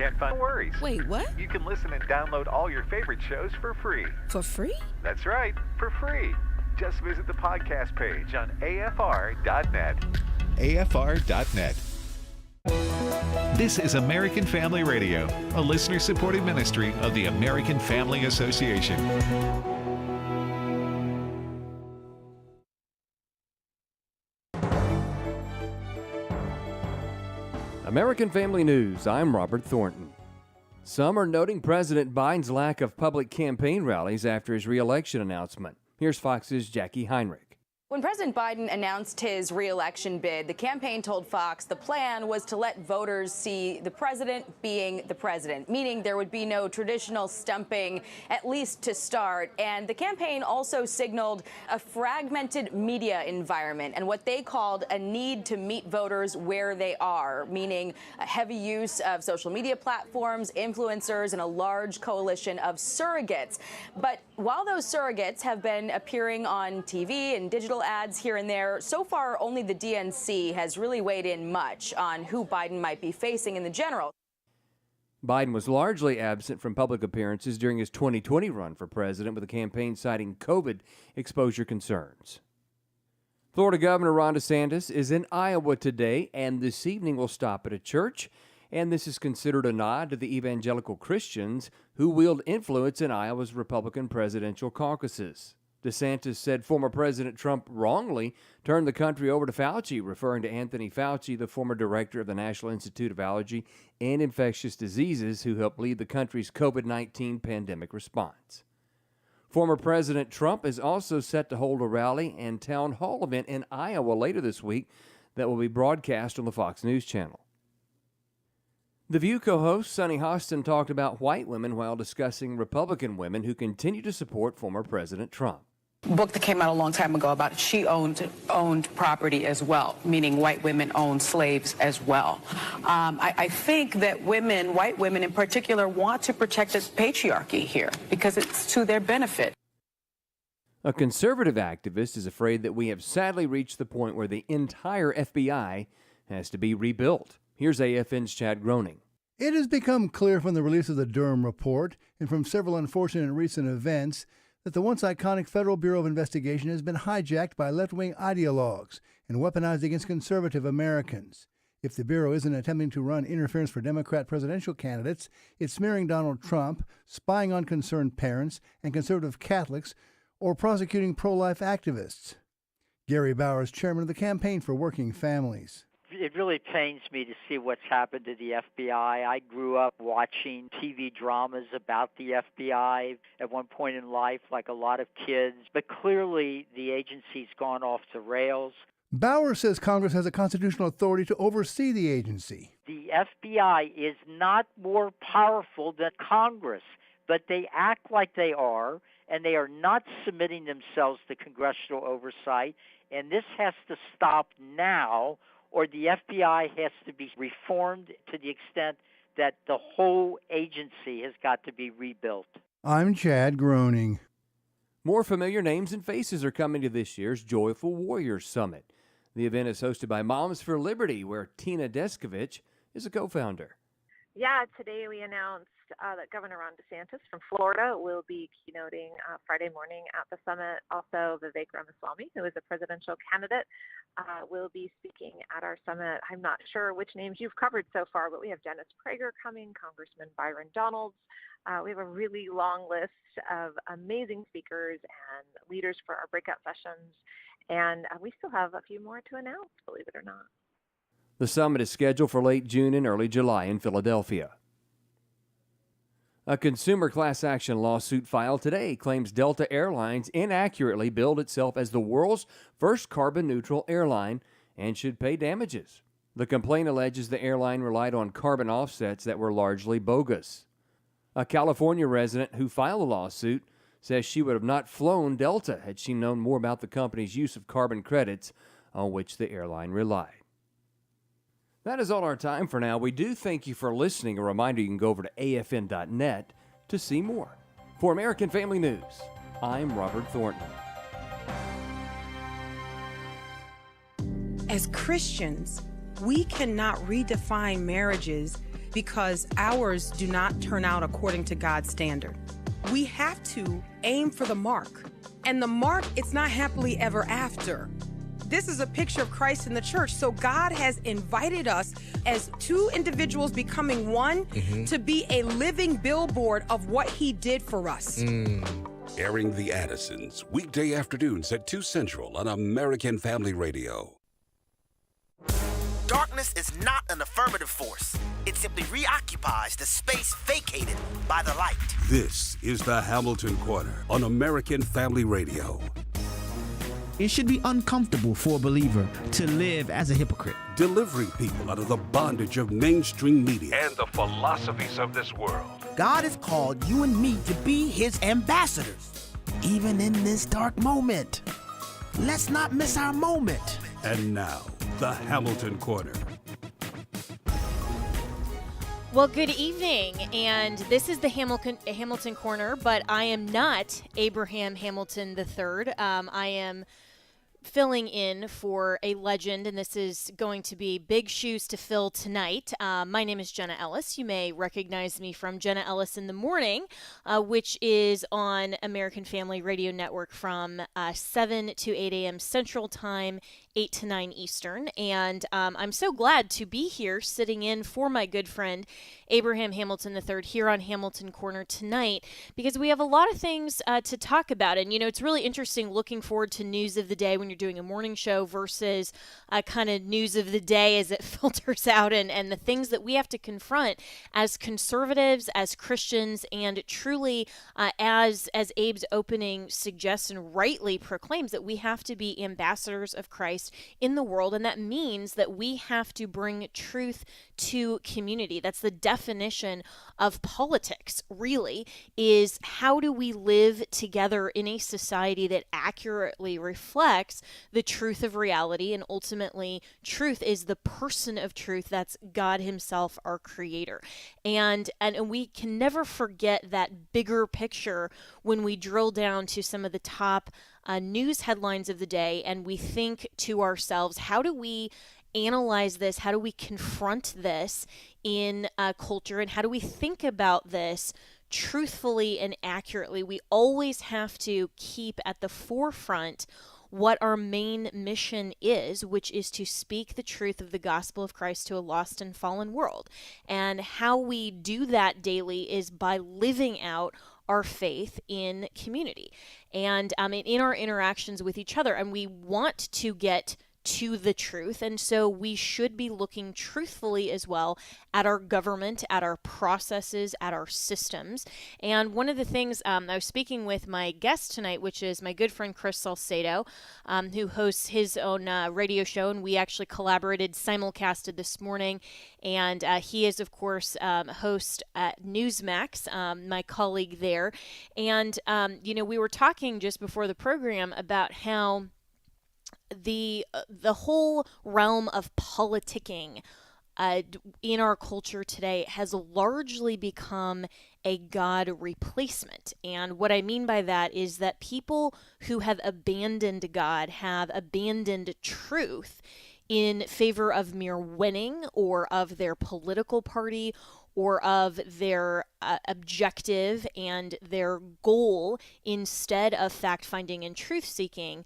Can't find worries. Wait, what? You can listen and download all your favorite shows for free. For free? That's right, for free. Just visit the podcast page on afr.net. afr.net. This is American Family Radio, a listener-supported ministry of the American Family Association. American Family News, I'm Robert Thornton. Some are noting President Biden's lack of public campaign rallies after his re-election announcement. Here's Fox's Jackie Heinrich. When President Biden announced his re-election bid, the campaign told Fox the plan was to let voters see the president being the president, meaning there would be no traditional stumping, at least to start. And the campaign also signaled a fragmented media environment and what they called a need to meet voters where they are, meaning a heavy use of social media platforms, influencers, and a large coalition of surrogates. But while those surrogates have been appearing on TV and digital ads here and there, so far only the DNC has really weighed in much on who Biden might be facing in the general. Biden was largely absent from public appearances during his 2020 run for president, with the campaign citing COVID exposure concerns. Florida Governor Ron DeSantis is in Iowa today, and this evening will stop at a church, and this is considered a nod to the evangelical Christians who wield influence in Iowa's Republican presidential caucuses. DeSantis said former President Trump wrongly turned the country over to Fauci, referring to Anthony Fauci, the former director of the National Institute of Allergy and Infectious Diseases, who helped lead the country's COVID-19 pandemic response. Former President Trump is also set to hold a rally and town hall event in Iowa later this week that will be broadcast on the Fox News Channel. The View co-host Sunny Hostin talked about white women while discussing Republican women who continue to support former President Trump. Book that came out a long time ago about she owned property as well, meaning white women owned slaves as well. I think that women, white women in particular, want to protect this patriarchy here because it's to their benefit. A conservative activist is afraid that we have sadly reached the point where the entire FBI has to be rebuilt. Here's AFN's Chad Groening. It has become clear from the release of the Durham report and from several unfortunate recent events that the once iconic Federal Bureau of Investigation has been hijacked by left-wing ideologues and weaponized against conservative Americans. If the Bureau isn't attempting to run interference for Democrat presidential candidates, it's smearing Donald Trump, spying on concerned parents and conservative Catholics, or prosecuting pro-life activists. Gary Bowers, chairman of the Campaign for Working Families. It really pains me to see what's happened to the FBI. I grew up watching TV dramas about the FBI at one point in life, like a lot of kids. But clearly, the agency's gone off the rails. Bowers says Congress has a constitutional authority to oversee the agency. The FBI is not more powerful than Congress, but they act like they are, and they are not submitting themselves to congressional oversight. And this has to stop now, or the FBI has to be reformed to the extent that the whole agency has got to be rebuilt. I'm Chad Groening. More familiar names and faces are coming to this year's Joyful Warriors Summit. The event is hosted by Moms for Liberty, where Tina Deskovich is a co-founder. Yeah, today we announced that Governor Ron DeSantis from Florida will be keynoting Friday morning at the summit. Also, Vivek Ramaswamy, who is a presidential candidate, will be speaking at our summit. I'm not sure which names you've covered so far, but we have Dennis Prager coming, Congressman Byron Donalds. We have a really long list of amazing speakers and leaders for our breakout sessions, and we still have a few more to announce, believe it or not. The summit is scheduled for late June and early July in Philadelphia. A consumer class action lawsuit filed today claims Delta Airlines inaccurately billed itself as the world's first carbon-neutral airline and should pay damages. The complaint alleges the airline relied on carbon offsets that were largely bogus. A California resident who filed a lawsuit says she would have not flown Delta had she known more about the company's use of carbon credits on which the airline relied. That is all our time for now. We do thank you for listening. A reminder, you can go over to afn.net to see more. For American Family News, I'm Robert Thornton. As Christians, we cannot redefine marriages because ours do not turn out according to God's standard. We have to aim for the mark. And the mark, it's not happily ever after. This is a picture of Christ in the church. So God has invited us as two individuals becoming one to be a living billboard of what he did for us. Airing The Addisons, weekday afternoons at 2 Central on American Family Radio. Darkness is not an affirmative force. It simply reoccupies the space vacated by the light. This is the Hamilton Corner on American Family Radio. It should be uncomfortable for a believer to live as a hypocrite. Delivering people out of the bondage of mainstream media and the philosophies of this world. God has called you and me to be his ambassadors, even in this dark moment. Let's not miss our moment. And now, the Hamilton Corner. Well, good evening, and this is the Hamilton Corner, but I am not Abraham Hamilton III. I am filling in for a legend, and this is going to be big shoes to fill tonight. My name is Jenna Ellis. You may recognize me from Jenna Ellis in the Morning, which is on American Family Radio Network from 7 to 8 a.m. Central Time, 8 to 9 Eastern. And I'm so glad to be here sitting in for my good friend Abraham Hamilton III here on Hamilton Corner tonight, because we have a lot of things to talk about. And, you know, it's really interesting looking forward to news of the day when you're doing a morning show versus kind of news of the day as it filters out, and the things that we have to confront as conservatives, as Christians, and truly as Abe's opening suggests and rightly proclaims, that we have to be ambassadors of Christ in the world. And that means that we have to bring truth to community. That's the definition of politics, really, is how do we live together in a society that accurately reflects the truth of reality. And ultimately, truth is the person of truth. That's God himself, our creator. And we can never forget that bigger picture when we drill down to some of the top news headlines of the day, and we think to ourselves, how do we analyze this? How do we confront this in culture? And how do we think about this truthfully and accurately? We always have to keep at the forefront what our main mission is, which is to speak the truth of the gospel of Christ to a lost and fallen world. And how we do that daily is by living out our faith in community and in our interactions with each other. And we want to get to the truth, and so we should be looking truthfully as well at our government, at our processes, at our systems. And one of the things, I was speaking with my guest tonight, which is my good friend Chris Salcedo, who hosts his own radio show, and we actually collaborated, simulcasted this morning. And he is, of course, host at Newsmax, my colleague there. And, we were talking just before the program about how the whole realm of politicking in our culture today has largely become a God replacement. And what I mean by that is that people who have abandoned God have abandoned truth in favor of mere winning, or of their political party, or of their objective and their goal, instead of fact-finding and truth-seeking.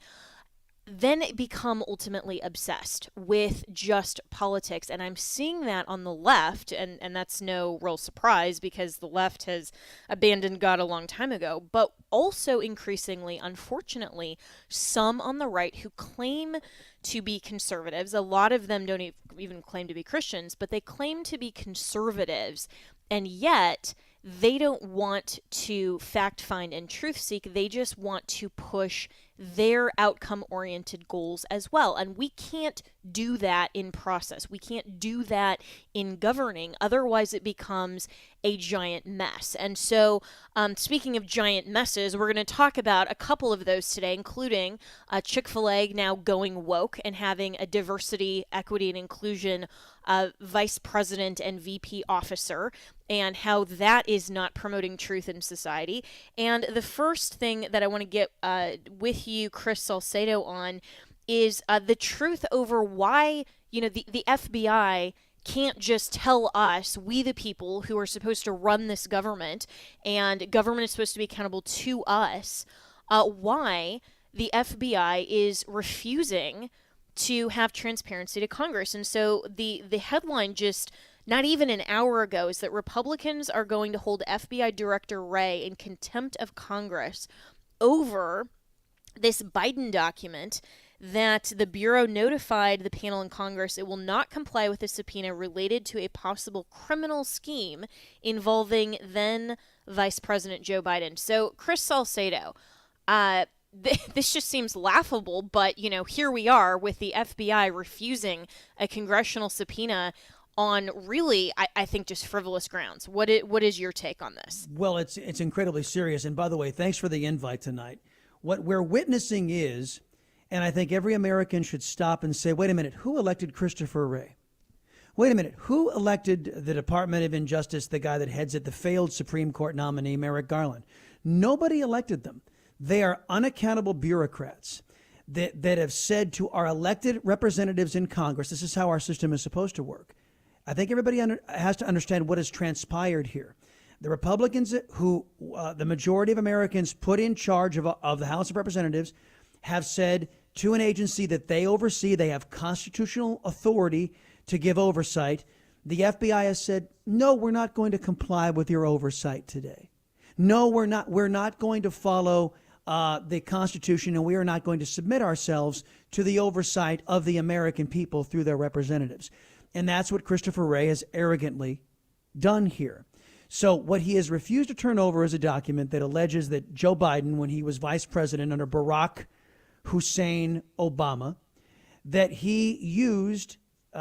Then become ultimately obsessed with just politics. And I'm seeing that on the left, and that's no real surprise because the left has abandoned God a long time ago, but also increasingly, unfortunately, some on the right who claim to be conservatives. A lot of them don't even claim to be Christians, but they claim to be conservatives, and yet they don't want to fact find and truth seek. They just want to push their outcome-oriented goals as well. And we can't do that in process. We can't do that in governing. Otherwise, it becomes a giant mess. And so, speaking of giant messes, we're going to talk about a couple of those today, including Chik Fil A now going woke and having a diversity, equity, and inclusion vice president and VP officer, and how that is not promoting truth in society. And the first thing that I want to get with you, Chris Salcedo, on is the truth over why, the FBI can't just tell us, we the people who are supposed to run this government, and government is supposed to be accountable to us, why the FBI is refusing to have transparency to Congress. And so the headline just not even an hour ago is that Republicans are going to hold FBI Director Wray in contempt of Congress over this Biden document that the Bureau notified the panel in Congress it will not comply with a subpoena related to a possible criminal scheme involving then Vice President Joe Biden. So, Chris Salcedo, this just seems laughable, but, here we are with the FBI refusing a congressional subpoena on really, I think, just frivolous grounds. What is your take on this? Well, it's incredibly serious. And by the way, thanks for the invite tonight. What we're witnessing is, and I think every American should stop and say, wait a minute, who elected Christopher Wray? Wait a minute, who elected the Department of Injustice, the guy that heads it, the failed Supreme Court nominee, Merrick Garland? Nobody elected them. They are unaccountable bureaucrats that have said to our elected representatives in Congress, this is how our system is supposed to work. I think everybody has to understand what has transpired here. The Republicans who the majority of Americans put in charge of the House of Representatives have said to an agency that they oversee, they have constitutional authority to give oversight. The FBI has said, no, we're not going to comply with your oversight today. No, we're not. We're not going to follow the Constitution, and we are not going to submit ourselves to the oversight of the American people through their representatives. And that's what Christopher Wray has arrogantly done here. So what he has refused to turn over is a document that alleges that Joe Biden, when he was vice president under Barack Hussein Obama, that he used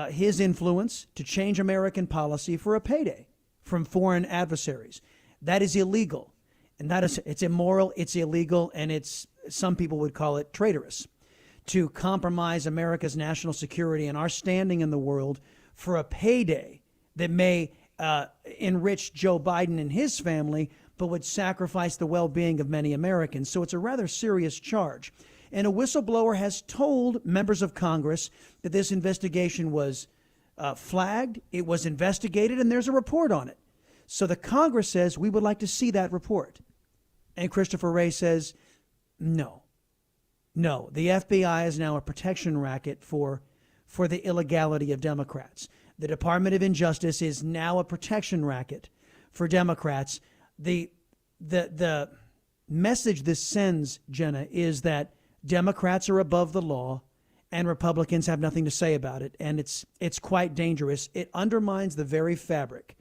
his influence to change American policy for a payday from foreign adversaries. That is illegal. And it's immoral, it's illegal, and some people would call it traitorous to compromise America's national security and our standing in the world for a payday that may enrich Joe Biden and his family, but would sacrifice the well-being of many Americans. So it's a rather serious charge. And a whistleblower has told members of Congress that this investigation was flagged, it was investigated, and there's a report on it. So the Congress says, we would like to see that report. And Christopher Wray says, no. The FBI is now a protection racket for the illegality of Democrats. The Department of Injustice is now a protection racket for Democrats. The message this sends, Jenna, is that Democrats are above the law and Republicans have nothing to say about it. And it's quite dangerous. It undermines the very fabric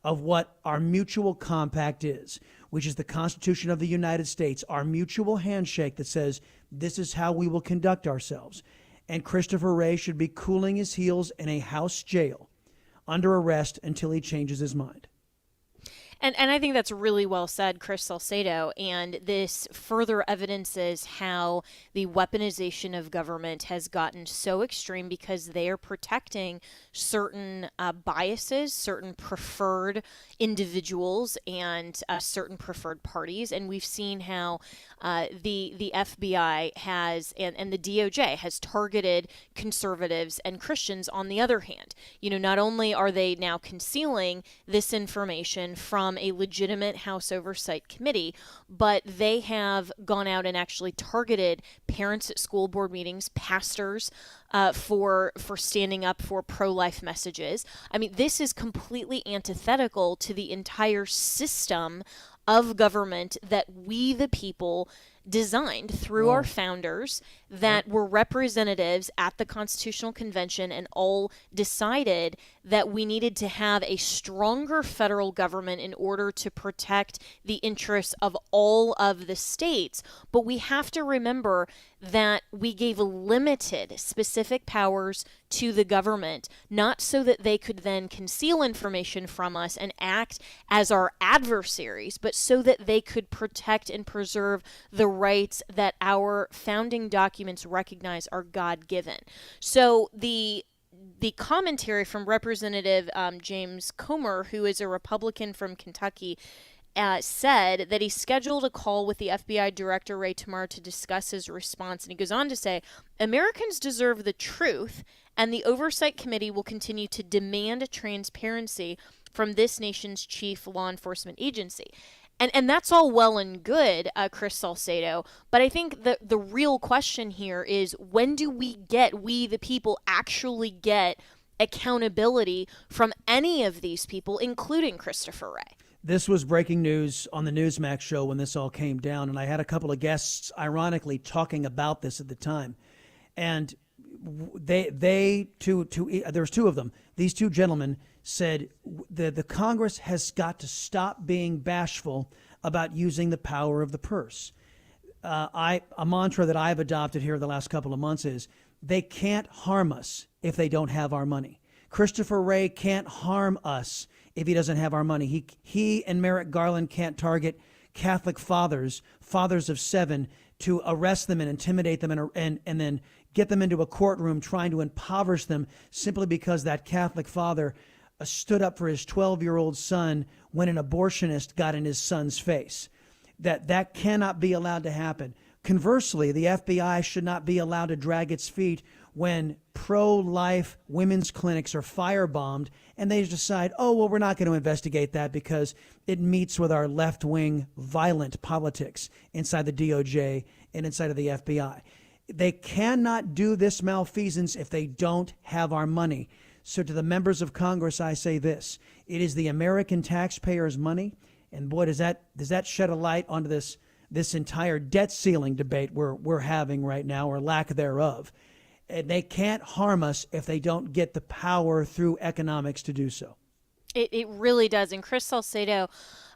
of what our mutual compact is, which is the Constitution of the United States, our mutual handshake that says this is how we will conduct ourselves. And Christopher Wray should be cooling his heels in a House jail under arrest until he changes his mind. And I think that's really well said, Chris Salcedo. And this further evidences how the weaponization of government has gotten so extreme because they are protecting certain biases, certain preferred individuals, and certain preferred parties. And we've seen how the FBI has and the DOJ has targeted conservatives and Christians on the other hand. Not only are they now concealing this information from a legitimate House Oversight Committee, but they have gone out and actually targeted parents at school board meetings, pastors, for standing up for pro-life messages. I mean, this is completely antithetical to the entire system of government that we, the people, designed through our founders that were representatives at the Constitutional Convention and all decided that we needed to have a stronger federal government in order to protect the interests of all of the states. But we have to remember that we gave limited specific powers to the government, not so that they could then conceal information from us and act as our adversaries, but so that they could protect and preserve the rights that our founding documents recognize are God-given. So the commentary from Representative James Comer, who is a Republican from Kentucky, said that he scheduled a call with the FBI director, Ray, tomorrow to discuss his response. And he goes on to say, Americans deserve the truth, and the Oversight Committee will continue to demand transparency from this nation's chief law enforcement agency. And that's all well and good, Chris Salcedo, but I think the real question here is, when do we the people actually get accountability from any of these people, including Christopher Wray? This was breaking news on the Newsmax show when this all came down, and I had a couple of guests, ironically, talking about this at the time. And there's two of them. These two gentlemen said the Congress has got to stop being bashful about using the power of the purse. A mantra that I've adopted here the last couple of months is, they can't harm us if they don't have our money. Christopher Wray can't harm us if he doesn't have our money. He and Merrick Garland can't target Catholic fathers of 7, to arrest them and intimidate them and then get them into a courtroom trying to impoverish them simply because that Catholic father stood up for his 12-year-old son when an abortionist got in his son's face. That cannot be allowed to happen. Conversely, the FBI should not be allowed to drag its feet when pro-life women's clinics are firebombed and they decide, oh, well, we're not going to investigate that because it meets with our left-wing violent politics inside the DOJ and inside of the FBI. They cannot do this malfeasance if they don't have our money. So to the members of Congress, I say this: it is the American taxpayers' money, and boy, does that shed a light onto this entire debt ceiling debate we're having right now, or lack thereof. And they can't harm us if they don't get the power through economics to do so. It really does. And Chris Salcedo,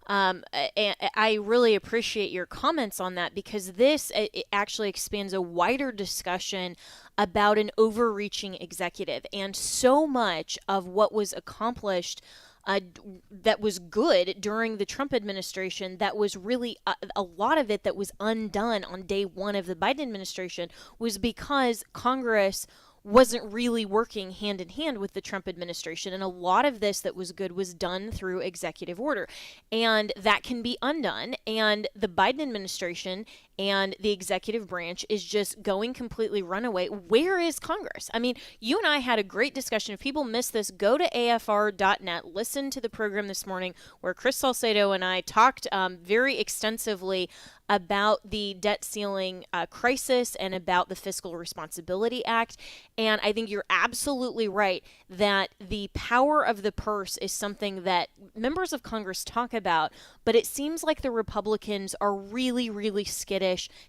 I really appreciate your comments on that, because it actually expands a wider discussion about an overreaching executive. And so much of what was accomplished that was good during the Trump administration, that was really a lot of it that was undone on day one of the Biden administration, was because Congress wasn't really working hand in hand with the Trump administration. And a lot of this that was good was done through executive order. And that can be undone. And the Biden administration and the executive branch is just going completely runaway. Where is Congress? I mean, you and I had a great discussion. If people missed this, go to afr.net, listen to the program this morning where Chris Salcedo and I talked very extensively about the debt ceiling crisis and about the Fiscal Responsibility Act. And I think you're absolutely right that the power of the purse is something that members of Congress talk about, but it seems like the Republicans are really, really skittish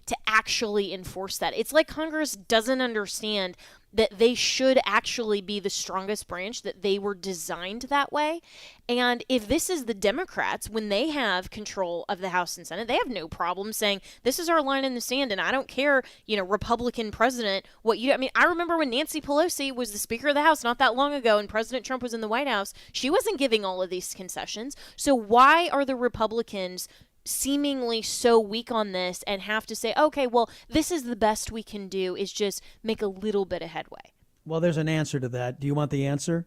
to actually enforce that. It's like Congress doesn't understand that they should actually be the strongest branch, that they were designed that way. And if this is the Democrats, when they have control of the House and Senate, they have no problem saying, this is our line in the sand, and I don't care, Republican president, I remember when Nancy Pelosi was the Speaker of the House not that long ago and President Trump was in the White House, she wasn't giving all of these concessions. So why are the Republicans seemingly so weak on this and have to say, okay, well, this is the best we can do, is just make a little bit of headway? Well, there's an answer to that. Do you want the answer?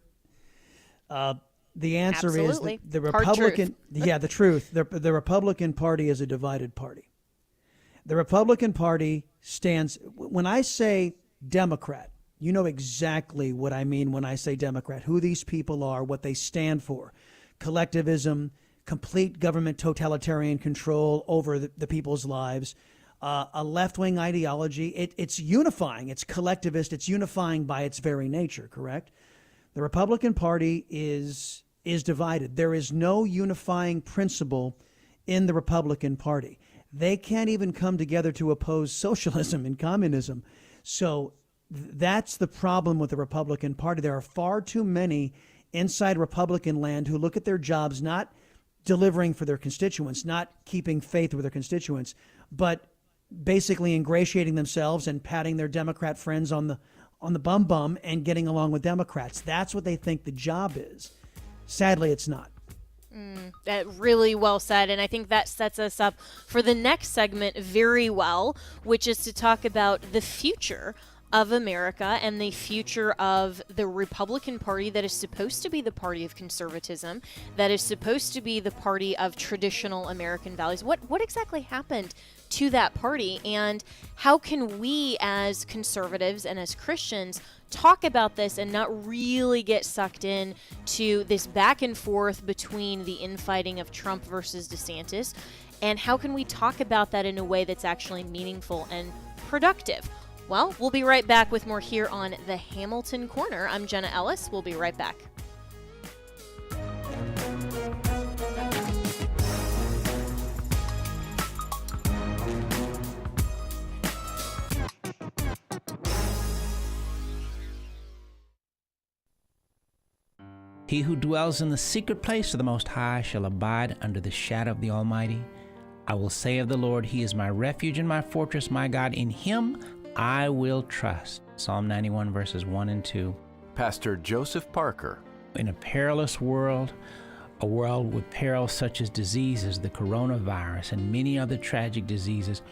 The answer Absolutely. is the Republican. The truth. The Republican Party is a divided party. The Republican Party stands. When I say Democrat, you know exactly what I mean when I say Democrat. Who these people are, what they stand for: collectivism, complete government totalitarian control over the people's lives, a left-wing ideology. It's unifying. It's collectivist. It's unifying by its very nature, correct? The Republican Party is divided. There is no unifying principle in the Republican Party. They can't even come together to oppose socialism and communism. So that's the problem with the Republican Party. There are far too many inside Republican land who look at their jobs not delivering for their constituents, not keeping faith with their constituents, but basically ingratiating themselves and patting their Democrat friends on the bum and getting along with Democrats. That's what they think the job is. Sadly, it's not. That really well said, and I think that sets us up for the next segment very well, which is to talk about the future of America and the future of the Republican Party that is supposed to be the party of conservatism, that is supposed to be the party of traditional American values. What exactly happened to that party, and how can we as conservatives and as Christians talk about this and not really get sucked in to this back and forth between the infighting of Trump versus DeSantis? And how can we talk about that in a way that's actually meaningful and productive? Well, we'll be right back with more here on the Hamilton Corner. I'm Jenna Ellis. We'll be right back. He who dwells in the secret place of the Most High shall abide under the shadow of the Almighty. I will say of the Lord, He is my refuge and my fortress, my God. In Him I will trust. Psalm 91, verses 1 and 2. Pastor Joseph Parker. In a perilous world, a world with perils such as diseases, the coronavirus, and many other tragic diseases,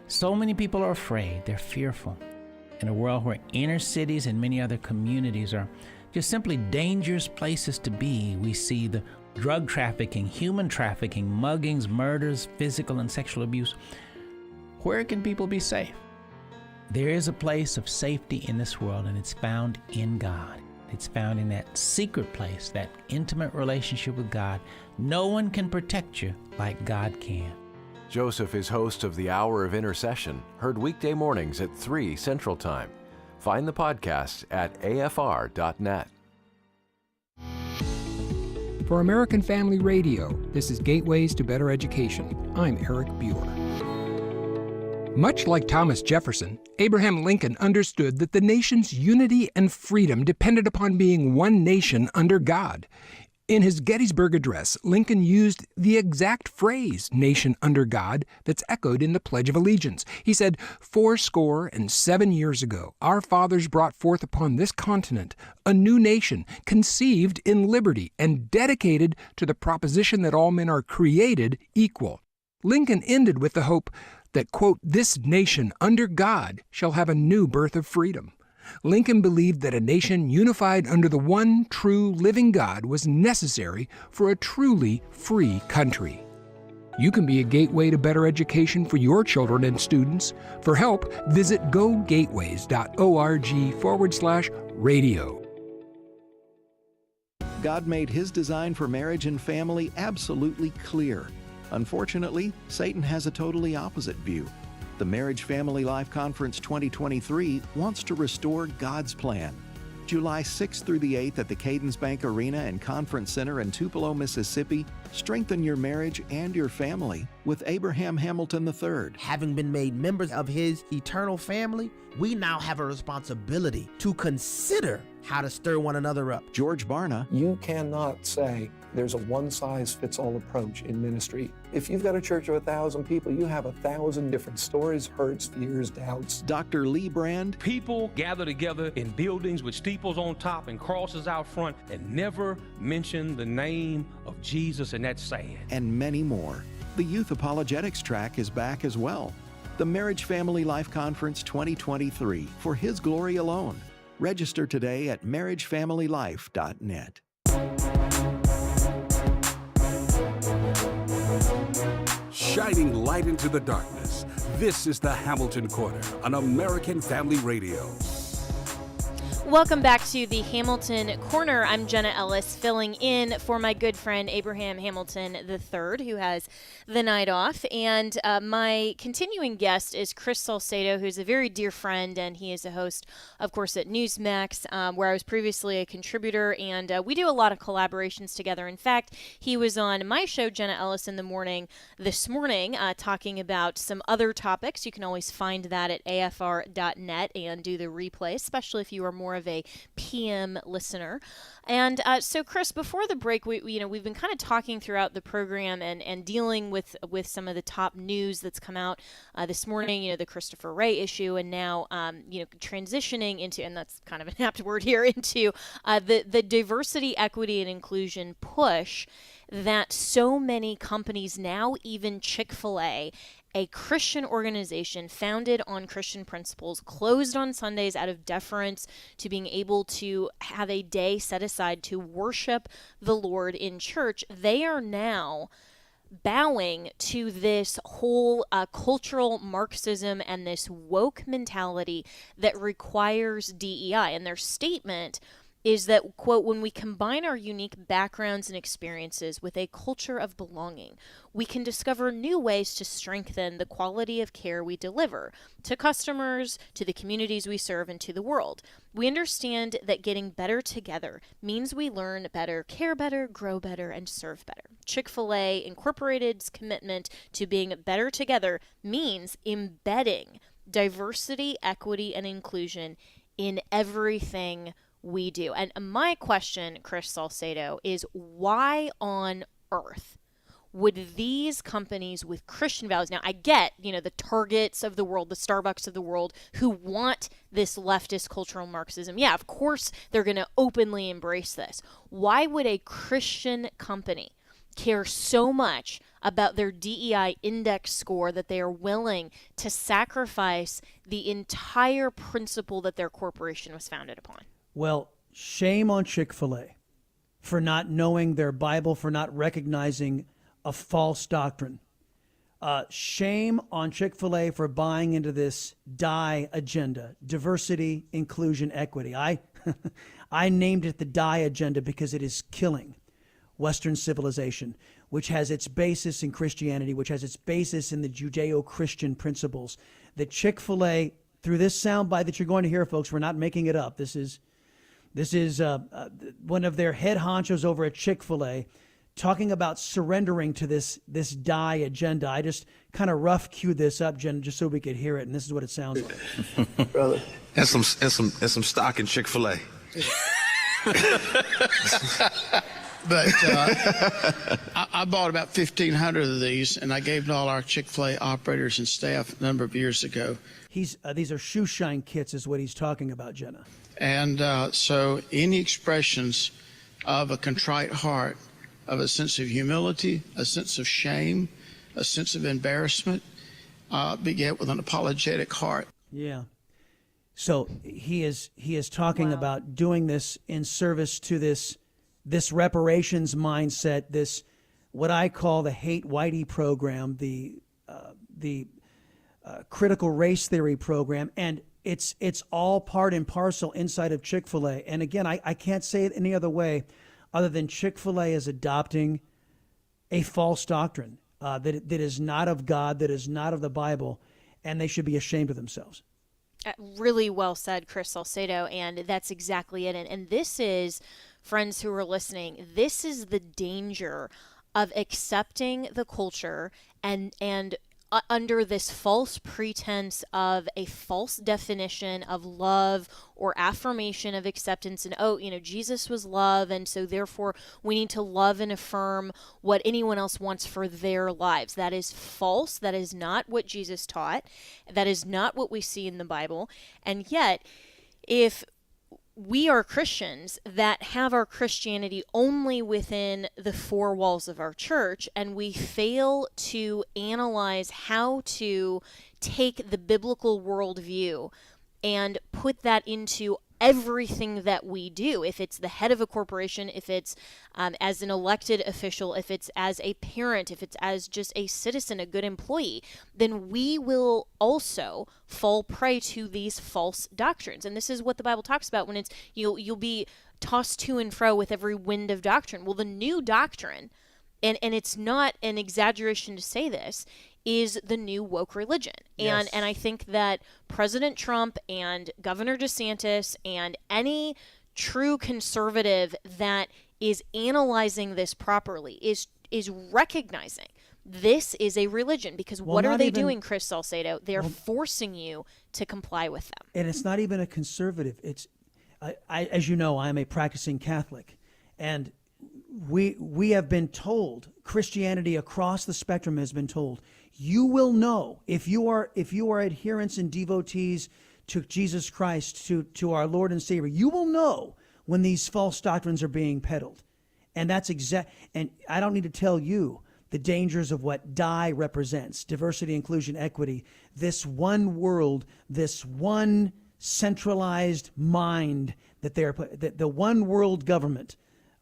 so many people are afraid. They're fearful. In a world where inner cities and many other communities are just simply dangerous places to be, we see the drug trafficking, human trafficking, muggings, murders, physical and sexual abuse. Where can people be safe? There is a place of safety in this world, and it's found in God. It's found in that secret place, that intimate relationship with God. No one can protect you like God can. Joseph is host of the Hour of Intercession, heard weekday mornings at 3 Central Time. Find the podcast at afr.net. For American Family Radio, this is Gateways to Better Education. I'm Eric Buer. Much like Thomas Jefferson, Abraham Lincoln understood that the nation's unity and freedom depended upon being one nation under God. In his Gettysburg Address, Lincoln used the exact phrase, nation under God, that's echoed in the Pledge of Allegiance. He said, 77 years ago, our fathers brought forth upon this continent a new nation, conceived in liberty and dedicated to the proposition that all men are created equal. Lincoln ended with the hope that, quote, this nation under God shall have a new birth of freedom. Lincoln believed that a nation unified under the one true living God was necessary for a truly free country. You can be a gateway to better education for your children and students. For help, visit gogateways.org/radio. God made His design for marriage and family absolutely clear. Unfortunately, Satan has a totally opposite view. The Marriage Family Life Conference 2023 wants to restore God's plan. July 6th through the 8th at the Cadence Bank Arena and Conference Center in Tupelo, Mississippi, strengthen your marriage and your family with Abraham Hamilton III. Having been made members of His eternal family, we now have a responsibility to consider how to stir one another up. George Barna. You cannot say there's a one-size-fits-all approach in ministry. If you've got a church of 1,000 people, you have 1,000 different stories, hurts, fears, doubts. Dr. Lee Brand. People gather together in buildings with steeples on top and crosses out front and never mention the name of Jesus, and that's sad. And many more. The Youth Apologetics track is back as well. The Marriage Family Life Conference 2023 for His glory alone. Register today at marriagefamilylife.net. Shining light into the darkness, this is the Hamilton Corner on American Family Radio. Welcome back to the Hamilton Corner. I'm Jenna Ellis, filling in for my good friend Abraham Hamilton III, who has the night off. And my continuing guest is Chris Salcedo, who's a very dear friend, and he is a host, of course, at Newsmax, where I was previously a contributor, and we do a lot of collaborations together. In fact, he was on my show, Jenna Ellis in the Morning, this morning, talking about some other topics. You can always find that at afr.net and do the replay, especially if you are more of a PM listener. And so, Chris, before the break, we've been kind of talking throughout the program and dealing with some of the top news that's come out this morning. The Christopher Wray issue, and now transitioning into, and that's kind of an apt word here, into the diversity, equity, and inclusion push that so many companies now, even Chik Fil A, a Christian organization founded on Christian principles, closed on Sundays out of deference to being able to have a day set aside to worship the Lord in church, they are now bowing to this whole cultural Marxism and this woke mentality that requires DEI. And their statement is that, quote, when we combine our unique backgrounds and experiences with a culture of belonging, we can discover new ways to strengthen the quality of care we deliver to customers, to the communities we serve, and to the world. We understand that getting better together means we learn better, care better, grow better, and serve better. Chik Fil A Incorporated's commitment to being better together means embedding diversity, equity, and inclusion in everything we do. And my question, Chris Salcedo, is why on earth would these companies with Christian values, now I get, the Targets of the world, the Starbucks of the world, who want this leftist cultural Marxism, yeah, of course they're going to openly embrace this. Why would a Christian company care so much about their DEI index score that they are willing to sacrifice the entire principle that their corporation was founded upon? Well, shame on Chik Fil A for not knowing their Bible, for not recognizing a false doctrine. Shame on Chik Fil A for buying into this DIE agenda, diversity, inclusion, equity. I named it the DIE agenda because it is killing Western civilization, which has its basis in Christianity, which has its basis in the Judeo-Christian principles. That Chik Fil A, through this soundbite that you're going to hear, folks, we're not making it up. This is one of their head honchos over at Chik Fil A talking about surrendering to this DIE agenda. I just kind of rough cued this up, Jen, just so we could hear it, and this is what it sounds like. Brother, and some stock in Chik Fil A. But I bought about 1,500 of these, and I gave to all our Chik Fil A operators and staff a number of years ago. These are shoe shine kits is what he's talking about, Jenna. And so any expressions of a contrite heart, of a sense of humility, a sense of shame, a sense of embarrassment, beget with an apologetic heart. Yeah. So he is talking about doing this in service to this reparations mindset, this what I call the hate whitey program, the critical race theory program, and it's all part and parcel inside of Chik Fil A. And again, I can't say it any other way other than Chik Fil A is adopting a false doctrine that is not of God, that is not of the Bible, and they should be ashamed of themselves. Really well said, Chris Salcedo, and that's exactly it. And this is, friends who are listening, this is the danger of accepting the culture and under this false pretense of a false definition of love or affirmation of acceptance, and Jesus was love, and so therefore we need to love and affirm what anyone else wants for their lives. That is false. That is not what Jesus taught. That is not what we see in the Bible. And yet, if we are Christians that have our Christianity only within the four walls of our church, and we fail to analyze how to take the biblical worldview and put that into everything that we do. If it's the head of a corporation, if it's as an elected official, if it's as a parent, if it's as just a citizen, a good employee, then we will also fall prey to these false doctrines. And this is what the Bible talks about when it's you'll be tossed to and fro with every wind of doctrine. Well, the new doctrine, and it's not an exaggeration to say this, is the new woke religion. Yes. And I think that President Trump and Governor DeSantis and any true conservative that is analyzing this properly is recognizing this is a religion, because what are they doing, Chris Salcedo? They're forcing you to comply with them. And it's not even a conservative. It's, as you know, I am a practicing Catholic, and we have been told, Christianity across the spectrum has been told, you will know if you are adherents and devotees to Jesus Christ, to our Lord and Savior, you will know when these false doctrines are being peddled. And that's and I don't need to tell you the dangers of what DIE represents, diversity, inclusion, equity, this one world, this one centralized mind that they're the one world government,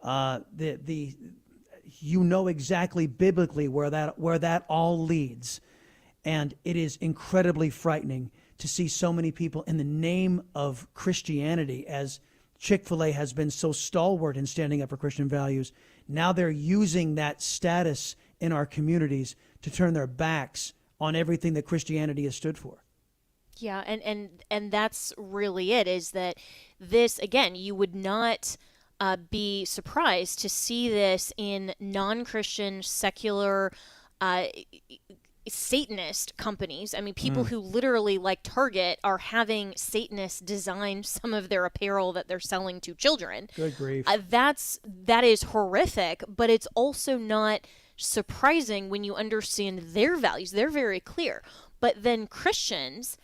you know exactly biblically where that all leads. And it is incredibly frightening to see so many people in the name of Christianity, as Chik Fil A has been so stalwart in standing up for Christian values. Now they're using that status in our communities to turn their backs on everything that Christianity has stood for. Yeah, and that's really it, is that this, again, you would not be surprised to see this in non-Christian, secular, Satanist companies. I mean, people who literally, like Target, are having Satanists design some of their apparel that they're selling to children. Good grief. That is horrific, but it's also not surprising when you understand their values. They're very clear. But then Christians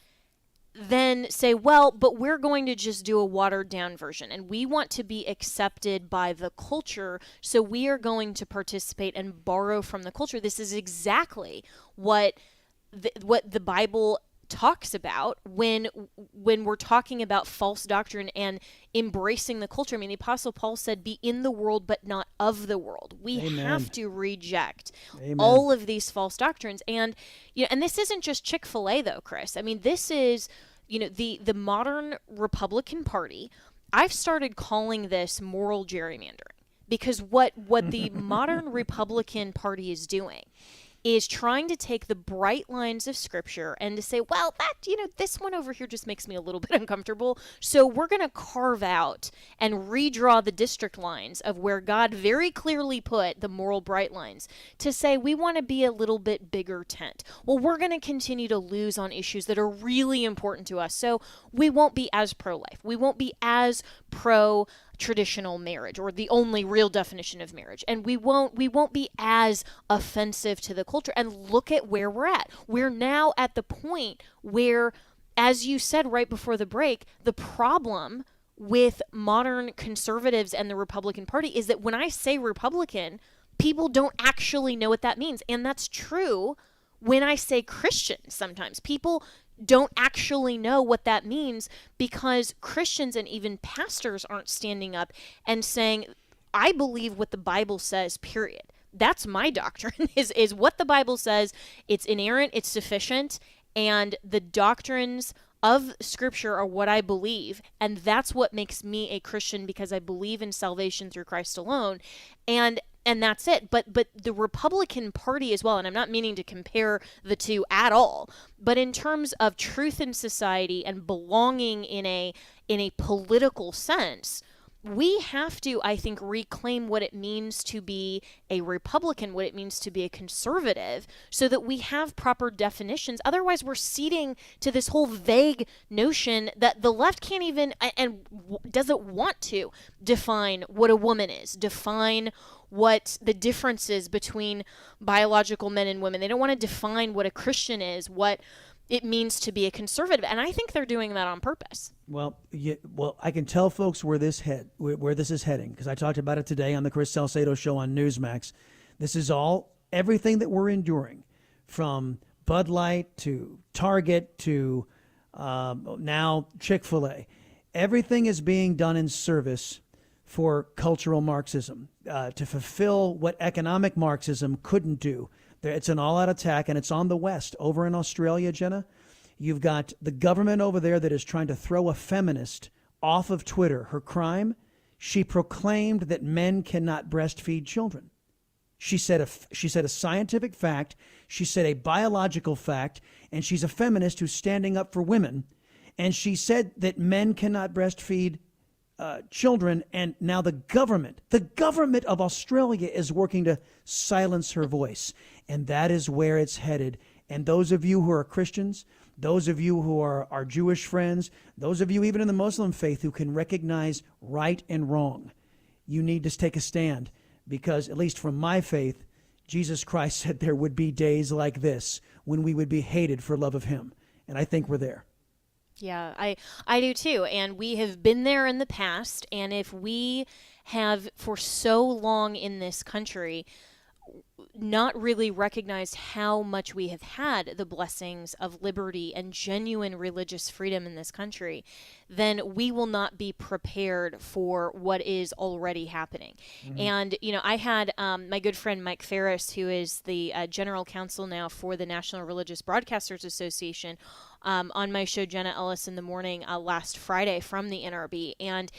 then say, well, but we're going to just do a watered down version, and we want to be accepted by the culture, so we are going to participate and borrow from the culture. This is exactly what the Bible talks about when we're talking about false doctrine and embracing the culture. I mean, the Apostle Paul said, be in the world, but not of the world. We Amen. have to reject Amen. all of these false doctrines. And, and this isn't just Chik Fil A though, Chris. I mean, this is, the modern Republican Party. I've started calling this moral gerrymandering, because what the modern Republican Party is doing is trying to take the bright lines of Scripture and to say, well, that, this one over here just makes me a little bit uncomfortable, so we're going to carve out and redraw the district lines of where God very clearly put the moral bright lines to say we want to be a little bit bigger tent. Well, we're going to continue to lose on issues that are really important to us, so we won't be as pro-life. We won't be as pro-traditional marriage, or the only real definition of marriage, and we won't be as offensive to the culture. And look at where we're at. We're now at the point where, as you said right before the break, the problem with modern conservatives and the Republican Party is that when I say Republican, people don't actually know what that means. And that's true when I say Christian sometimes. People don't actually know what that means, because Christians and even pastors aren't standing up and saying, I believe what the Bible says, period. That's my doctrine, is what the Bible says. It's inerrant, it's sufficient, and the doctrines of Scripture are what I believe, and that's what makes me a Christian, because I believe in salvation through Christ alone, and that's it. But the Republican Party as well, and I'm not meaning to compare the two at all, but in terms of truth in society and belonging in a political sense, we have to, I think, reclaim what it means to be a Republican, what it means to be a conservative, so that we have proper definitions. Otherwise, we're ceding to this whole vague notion that the left can't even, and doesn't want to, define what a woman is, define what the difference is between biological men and women. They don't want to define what a Christian is, what it means to be a conservative. And I think they're doing that on purpose. Well, I can tell folks where this is heading, because I talked about it today on the Chris Salcedo Show on Newsmax. This is everything that we're enduring, from Bud Light to Target to now Chik Fil A. Everything is being done in service for cultural Marxism, to fulfill what economic Marxism couldn't do. It's an all-out attack, and it's on the West. Over in Australia, Jenna, you've got the government over there that is trying to throw a feminist off of Twitter. Her crime, she proclaimed that men cannot breastfeed children. She said a scientific fact, she said a biological fact, and she's a feminist who's standing up for women. And she said that men cannot breastfeed children, and now the government of Australia is working to silence her voice. And that is where it's headed. And those of you who are Christians, those of you who are our Jewish friends, those of you even in the Muslim faith who can recognize right and wrong, you need to take a stand, because at least from my faith, Jesus Christ said there would be days like this when we would be hated for love of him. And I think we're there. Yeah, I do too. And we have been there in the past. And if we have for so long in this country not really recognized how much we have had the blessings of liberty and genuine religious freedom in this country, then we will not be prepared for what is already happening. Mm-hmm. And, I had my good friend Mike Ferris, who is the general counsel now for the National Religious Broadcasters Association, on my show, Jenna Ellis in the Morning, last Friday from the NRB. And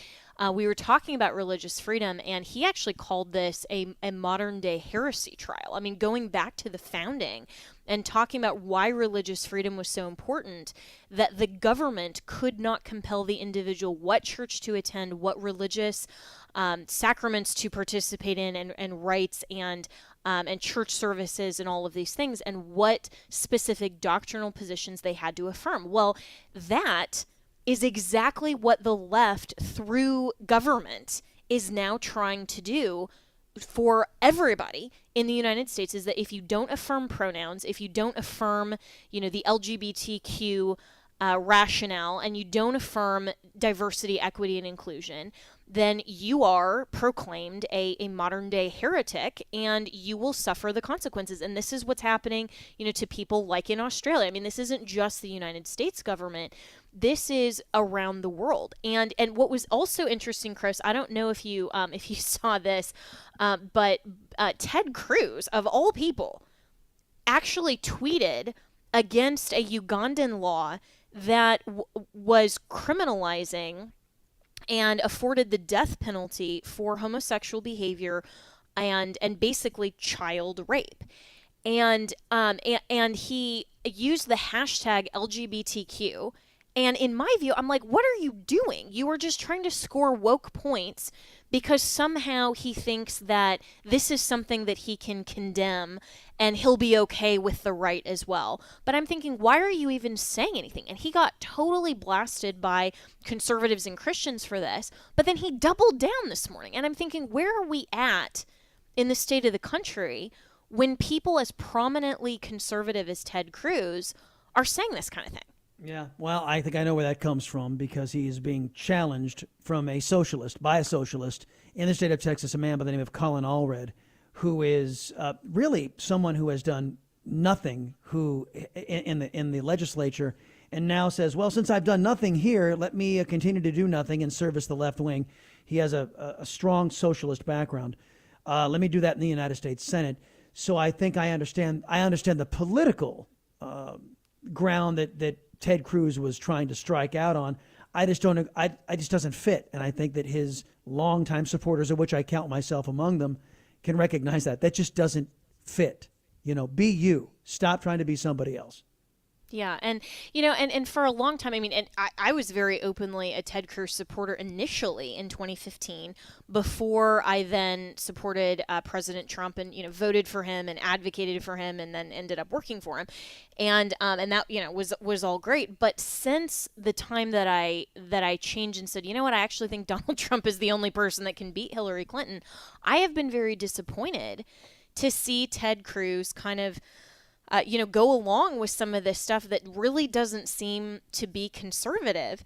we were talking about religious freedom, and he actually called this a modern-day heresy trial. I mean, going back to the founding and talking about why religious freedom was so important, that the government could not compel the individual what church to attend, what religious sacraments to participate in, and rites and church services and all of these things, and what specific doctrinal positions they had to affirm. Well, that is exactly what the left, through government, is now trying to do for everybody in the United States, is that if you don't affirm pronouns, if you don't affirm, the LGBTQ rationale, and you don't affirm diversity, equity, and inclusion, then you are proclaimed a modern-day heretic, and you will suffer the consequences. And this is what's happening, to people like in Australia. I mean, this isn't just the United States government. This is around the world. And what was also interesting, Chris, I don't know if you saw this, but Ted Cruz, of all people, actually tweeted against a Ugandan law that was criminalizing and afforded the death penalty for homosexual behavior and basically child rape. And he used the hashtag LGBTQ. And in my view, I'm like, what are you doing? You are just trying to score woke points because somehow he thinks that this is something that he can condemn and he'll be okay with the right as well. But I'm thinking, why are you even saying anything? And he got totally blasted by conservatives and Christians for this. But then he doubled down this morning. And I'm thinking, where are we at in the state of the country when people as prominently conservative as Ted Cruz are saying this kind of thing? Yeah, well, I think I know where that comes from, because he is being challenged by a socialist in the state of Texas, a man by the name of Colin Allred, who is really someone who has done nothing in the legislature, and now says, well, since I've done nothing here, let me continue to do nothing and service the left wing. He has a strong socialist background. Let me do that in the United States Senate. So I think I understand the political ground that Ted Cruz was trying to strike out on. I just doesn't fit. And I think that his longtime supporters, of which I count myself among them, can recognize that. That just doesn't fit. Be you. Stop trying to be somebody else. Yeah, and and for a long time, I was very openly a Ted Cruz supporter initially in 2015, before I then supported President Trump and voted for him and advocated for him, and then ended up working for him, and that was all great. But since the time that I changed and said, what, I actually think Donald Trump is the only person that can beat Hillary Clinton, I have been very disappointed to see Ted Cruz kind of go along with some of this stuff that really doesn't seem to be conservative.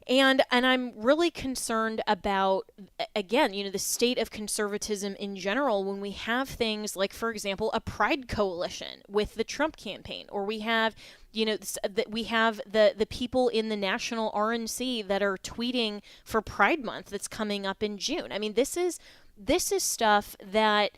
And I'm really concerned about, again, the state of conservatism in general when we have things like, for example, a pride coalition with the Trump campaign, or we have, the people in the national RNC that are tweeting for Pride Month that's coming up in June. This is stuff that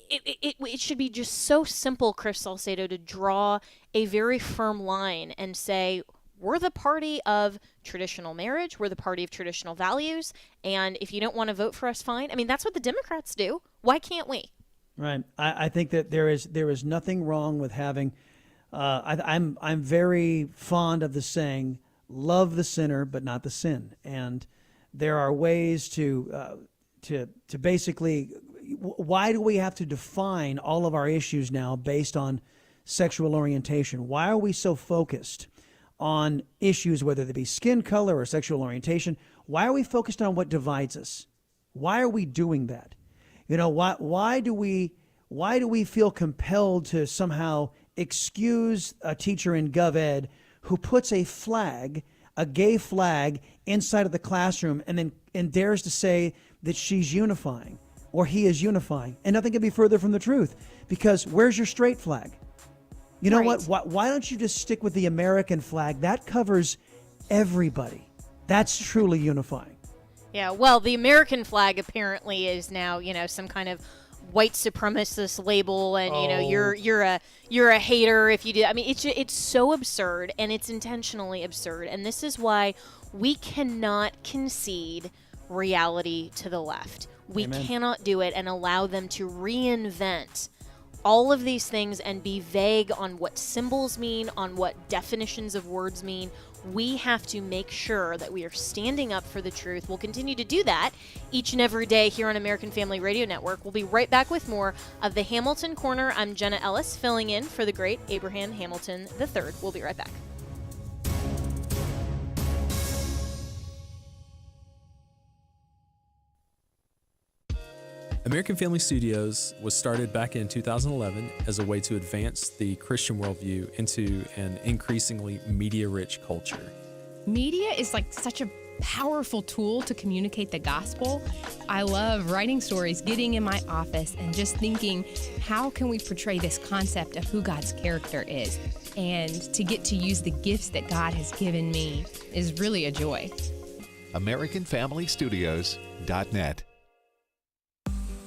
it should be just so simple, Chris Salcedo, to draw a very firm line and say, we're the party of traditional marriage, we're the party of traditional values, and if you don't want to vote for us, fine. That's what the Democrats do. Why can't we? Right. I think that there is nothing wrong with having. I'm very fond of the saying, "Love the sinner, but not the sin," and there are ways to basically. Why do we have to define all of our issues now based on sexual orientation? Why are we so focused on issues, whether they be skin color or sexual orientation? Why are we focused on what divides us? Why are we doing that? Why do we feel compelled to somehow excuse a teacher in Gov Ed who puts a gay flag inside of the classroom and dares to say that she's unifying? or he is unifying. And nothing could be further from the truth, because where's your straight flag? You know what? Why don't you just stick with the American flag? That covers everybody. That's truly unifying. Yeah, well, the American flag apparently is now, some kind of white supremacist label, and you're a hater if you do. I mean, it's so absurd, and it's intentionally absurd, and this is why we cannot concede reality to the left. We cannot do it and allow them to reinvent all of these things and be vague on what symbols mean, on what definitions of words mean. We have to make sure that we are standing up for the truth. We'll continue to do that each and every day here on American Family Radio Network. We'll be right back with more of the Hamilton Corner. I'm Jenna Ellis, filling in for the great Abraham Hamilton III. We'll be right back. American Family Studios was started back in 2011 as a way to advance the Christian worldview into an increasingly media-rich culture. Media is like such a powerful tool to communicate the gospel. I love writing stories, getting in my office, and just thinking, how can we portray this concept of who God's character is? And to get to use the gifts that God has given me is really a joy. AmericanFamilyStudios.net.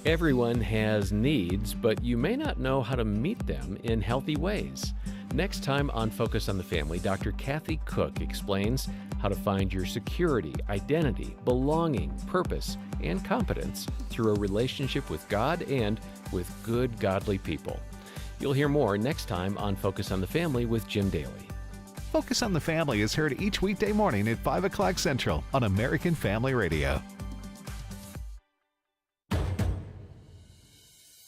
Everyone has needs, but you may not know how to meet them in healthy ways. Next time on Focus on the Family, Dr. Kathy Cook explains how to find your security, identity, belonging, purpose, and competence through a relationship with God and with good, godly people. You'll hear more next time on Focus on the Family with Jim Daly. Focus on the Family is heard each weekday morning at 5 o'clock Central on American Family Radio.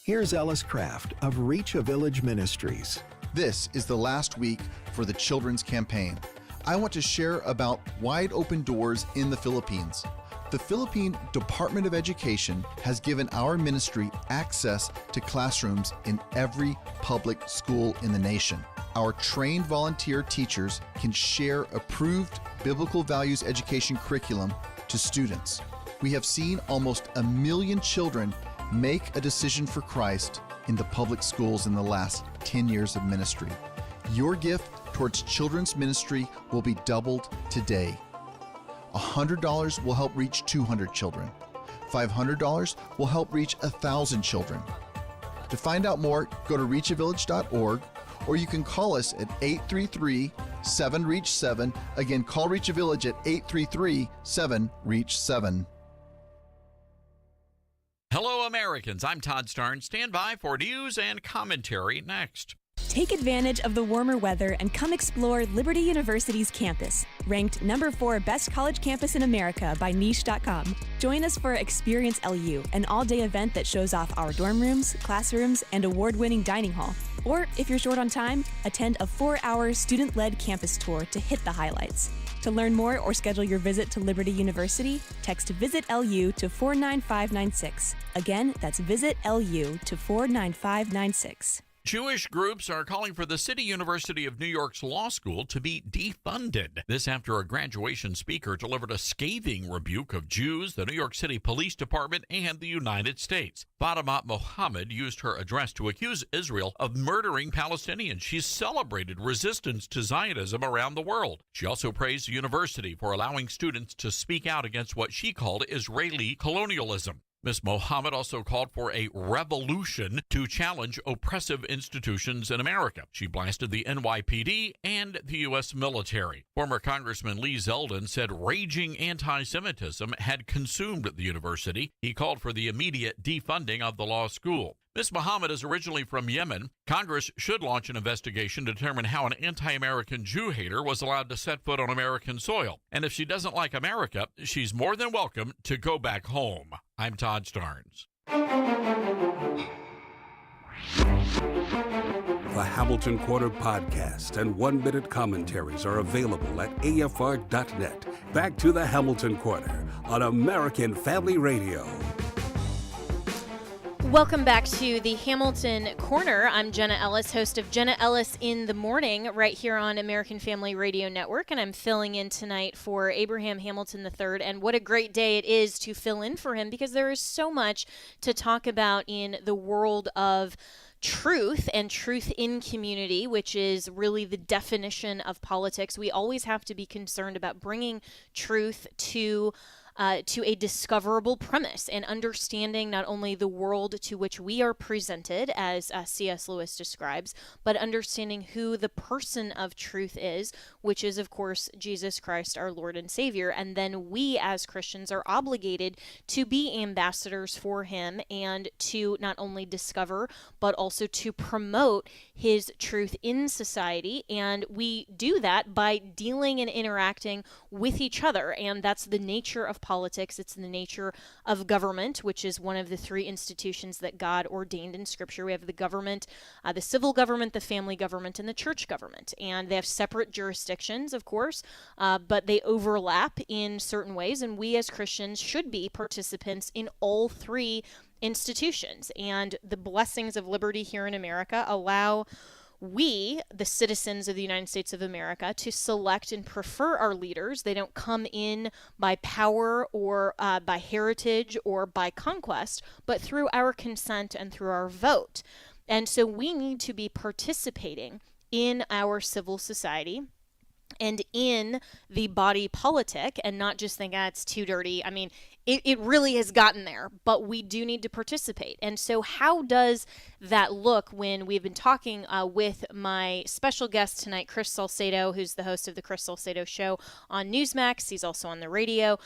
Here's Ellis Craft of Reach a Village Ministries. This is the last week for the Children's Campaign. I want to share about wide open doors in the Philippines. The Philippine Department of Education has given our ministry access to classrooms in every public school in the nation. Our trained volunteer teachers can share approved biblical values education curriculum to students. We have seen almost 1 million children make a decision for Christ in the public schools in the last 10 years of ministry. Your gift towards children's ministry will be doubled today. $100 will help reach 200 children. $500 will help reach 1,000 children. To find out more, go to reachavillage.org, or you can call us at 833-7REACH-7. Again, call Reach a Village at 833-7REACH-7. Hello, Americans. I'm Todd Starn. Stand by for news and commentary next. Take advantage of the warmer weather and come explore Liberty University's campus, ranked #4 best college campus in America by Niche.com. Join us for Experience LU, an all-day event that shows off our dorm rooms, classrooms, and award-winning dining hall. Or, if you're short on time, attend a 4-hour student-led campus tour to hit the highlights. To learn more or schedule your visit to Liberty University, text Visit LU to 49596. Again, that's Visit LU to 49596. Jewish groups are calling for the City University of New York's law school to be defunded. This after a graduation speaker delivered a scathing rebuke of Jews, the New York City Police Department, and the United States. Fatima Mohammed used her address to accuse Israel of murdering Palestinians. She celebrated resistance to Zionism around the world. She also praised the university for allowing students to speak out against what she called Israeli colonialism. Ms. Mohammed also called for a revolution to challenge oppressive institutions in America. She blasted the NYPD and the U.S. military. Former Congressman Lee Zeldin said raging anti-Semitism had consumed the university. He called for the immediate defunding of the law school. Ms. Mohammed is originally from Yemen. Congress should launch an investigation to determine how an anti-American Jew hater was allowed to set foot on American soil. And if she doesn't like America, she's more than welcome to go back home. I'm Todd Starnes. The Hamilton Quarter podcast and 1-minute commentaries are available at AFR.net. Back to the Hamilton Quarter on American Family Radio. Welcome back to the Hamilton Corner. I'm Jenna Ellis, host of Jenna Ellis in the Morning, right here on American Family Radio Network, and I'm filling in tonight for Abraham Hamilton III, and what a great day it is to fill in for him, because there is so much to talk about in the world of truth and truth in community, which is really the definition of politics. We always have to be concerned about bringing truth to a discoverable premise and understanding not only the world to which we are presented, as C.S. Lewis describes, but understanding who the person of truth is, which is, of course, Jesus Christ, our Lord and Savior. And then we as Christians are obligated to be ambassadors for him and to not only discover, but also to promote his truth in society. And we do that by dealing and interacting with each other. And that's the nature of politics. It's the nature of government, which is one of the three institutions that God ordained in Scripture. We have the government, the civil government, the family government, and the church government. And they have separate jurisdictions, of course, but they overlap in certain ways. And we as Christians should be participants in all three institutions. And the blessings of liberty here in America allow we, the citizens of the United States of America, to select and prefer our leaders. They don't come in by power or by heritage or by conquest, but through our consent and through our vote. And so we need to be participating in our civil society and in the body politic, and not just think, it's too dirty. I mean, it really has gotten there, but we do need to participate. And so how does that look when we've been talking with my special guest tonight, Chris Salcedo, who's the host of the Chris Salcedo Show on Newsmax. He's also on the radio,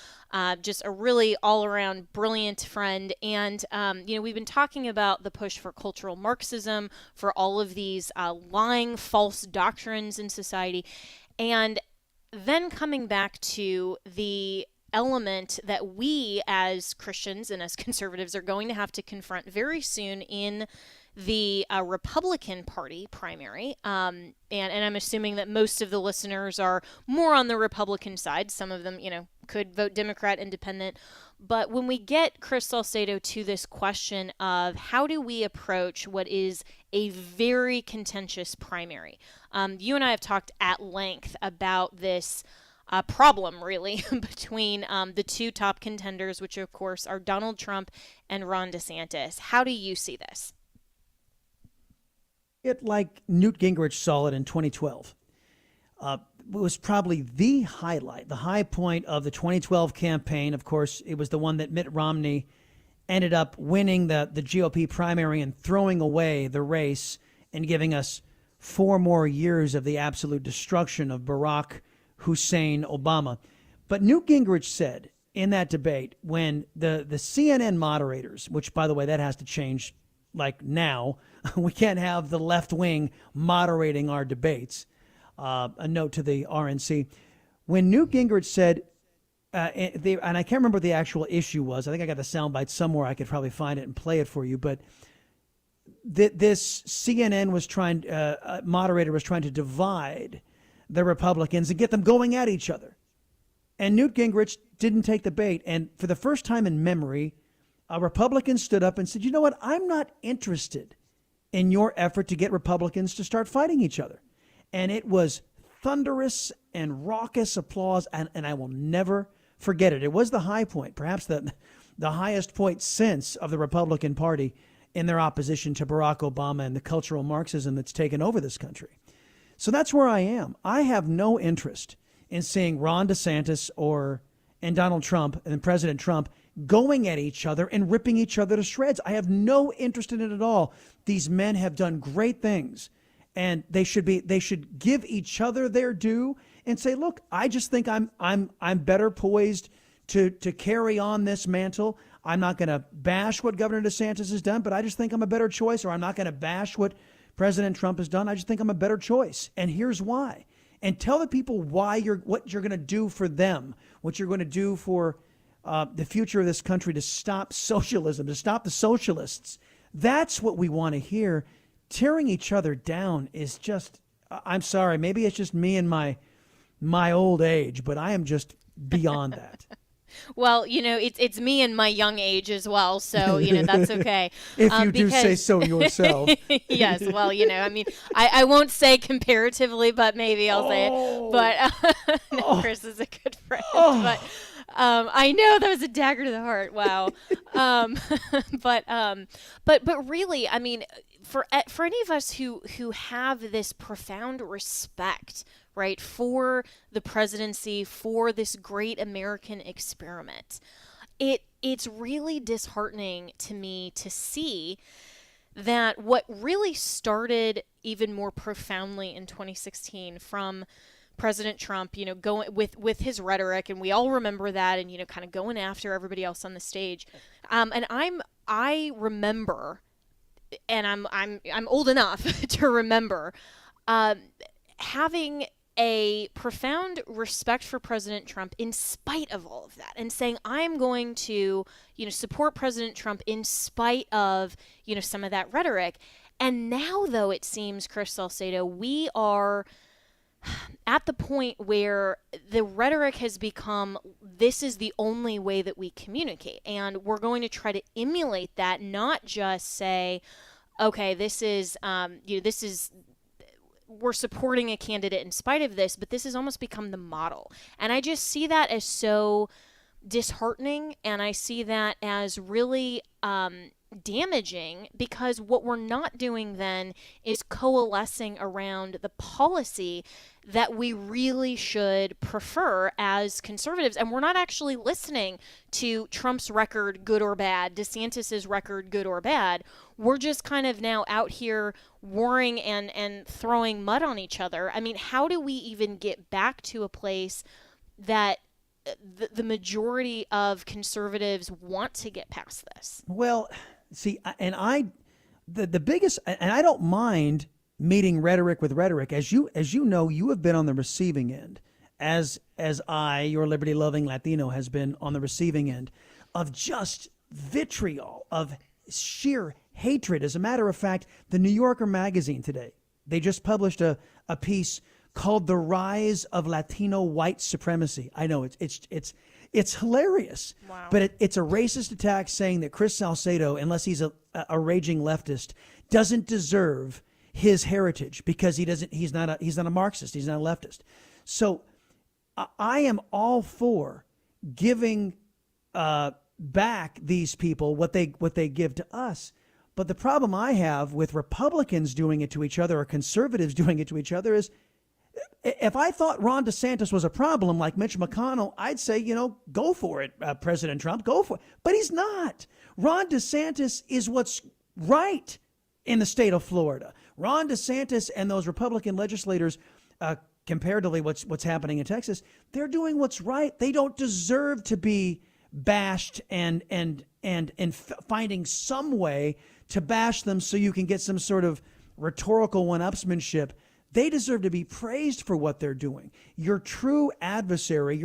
just a really all-around brilliant friend. And, we've been talking about the push for cultural Marxism, for all of these lying, false doctrines in society. And then coming back to the element that we as Christians and as conservatives are going to have to confront very soon in the Republican Party primary. And I'm assuming that most of the listeners are more on the Republican side. Some of them, could vote Democrat, Independent. But when we get Chris Salcedo to this question of how do we approach what is a very contentious primary, you and I have talked at length about this problem, really, between the two top contenders, which, of course, are Donald Trump and Ron DeSantis. How do you see this? It like Newt Gingrich saw it in 2012. It was probably the highlight, the high point of the 2012 campaign. Of course, it was the one that Mitt Romney ended up winning the GOP primary and throwing away the race and giving us 4 more years of the absolute destruction of Barack Hussein Obama. But Newt Gingrich said in that debate, when the CNN moderators, which, by the way, that has to change like now, we can't have the left wing moderating our debates. A note to the RNC. When Newt Gingrich said, and I can't remember what the actual issue was. I think I got the soundbite somewhere. I could probably find it and play it for you. But this CNN moderator was trying to divide the Republicans and get them going at each other. And Newt Gingrich didn't take the bait. And for the first time in memory, a Republican stood up and said, you know what? I'm not interested in your effort to get Republicans to start fighting each other. And it was thunderous and raucous applause, and I will never forget it. It was the high point, perhaps the highest point since of the Republican Party in their opposition to Barack Obama and the cultural Marxism that's taken over this country. So that's where I am. I have no interest in seeing Ron DeSantis and Donald Trump and President Trump going at each other and ripping each other to shreds. I have no interest in it at all. These men have done great things, and they should give each other their due and say, look, I just think I'm better poised to carry on this mantle. I'm not going to bash what Governor DeSantis has done, but I just think I'm a better choice. Or I'm not going to bash what President Trump has done. I just think I'm a better choice. And here's why. And tell the people what you're going to do for them, what you're going to do for the future of this country, to stop socialism, to stop the socialists. That's what we want to hear. Tearing each other down is just, I'm sorry, maybe it's just me and my old age, but I am just beyond that. Well, it's me and my young age as well, so that's okay. If you do say so yourself. Yes, well, I won't say comparatively, but maybe I'll say it. But no, Chris is a good friend. But I know that was a dagger to the heart. Wow. But really, I mean, for any of us who have this profound respect, right, for the presidency, for this great American experiment, it's really disheartening to me to see that what really started even more profoundly in 2016 from President Trump, going with his rhetoric, and we all remember that, and kind of going after everybody else on the stage, and I remember, and I'm old enough to remember, having a profound respect for President Trump in spite of all of that, and saying I'm going to support President Trump in spite of some of that rhetoric. And now, though, it seems, Chris Salcedo, we are at the point where the rhetoric has become, this is the only way that we communicate, and we're going to try to emulate that, not just say, okay, this is we're supporting a candidate in spite of this, but this has almost become the model. And I just see that as so disheartening, and I see that as really damaging, because what we're not doing then is coalescing around the policy that we really should prefer as conservatives. And we're not actually listening to Trump's record, good or bad, DeSantis's record, good or bad. We're just kind of now out here warring and throwing mud on each other. I mean, how do we even get back to a place that the majority of conservatives want to get past this? Well, see, the biggest, and I don't mind meeting rhetoric with rhetoric. As you know, you have been on the receiving end, as I, your liberty-loving Latino, has been on the receiving end of just vitriol, of sheer hatred. As a matter of fact, the New Yorker magazine today, they just published a piece called "The Rise of Latino White Supremacy." I know it's hilarious, wow. But it's a racist attack saying that Chris Salcedo, unless he's a raging leftist, doesn't deserve his heritage because he's not a Marxist, he's not a leftist. So I am all for giving back these people what they give to us. But the problem I have with Republicans doing it to each other or conservatives doing it to each other is, if I thought Ron DeSantis was a problem like Mitch McConnell, I'd say, go for it, President Trump, go for it. But he's not. Ron DeSantis is what's right in the state of Florida. Ron DeSantis and those Republican legislators, comparatively what's happening in Texas, they're doing what's right. They don't deserve to be bashed and finding some way to bash them so you can get some sort of rhetorical one-upsmanship. They deserve to be praised for what they're doing. Your true adversary,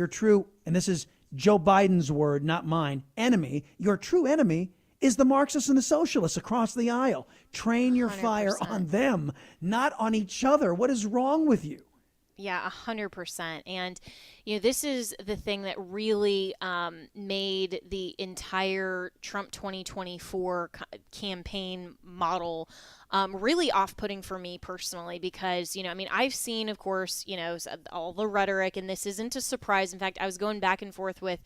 and this is Joe Biden's word, not mine, enemy, your true enemy is the Marxists and the socialists across the aisle. Train your 100%. Fire on them, not on each other. What is wrong with you? Yeah, 100%. And, this is the thing that really made the entire Trump 2024 campaign model really off-putting for me personally, because, I've seen, of course, all the rhetoric, and this isn't a surprise. In fact, I was going back and forth with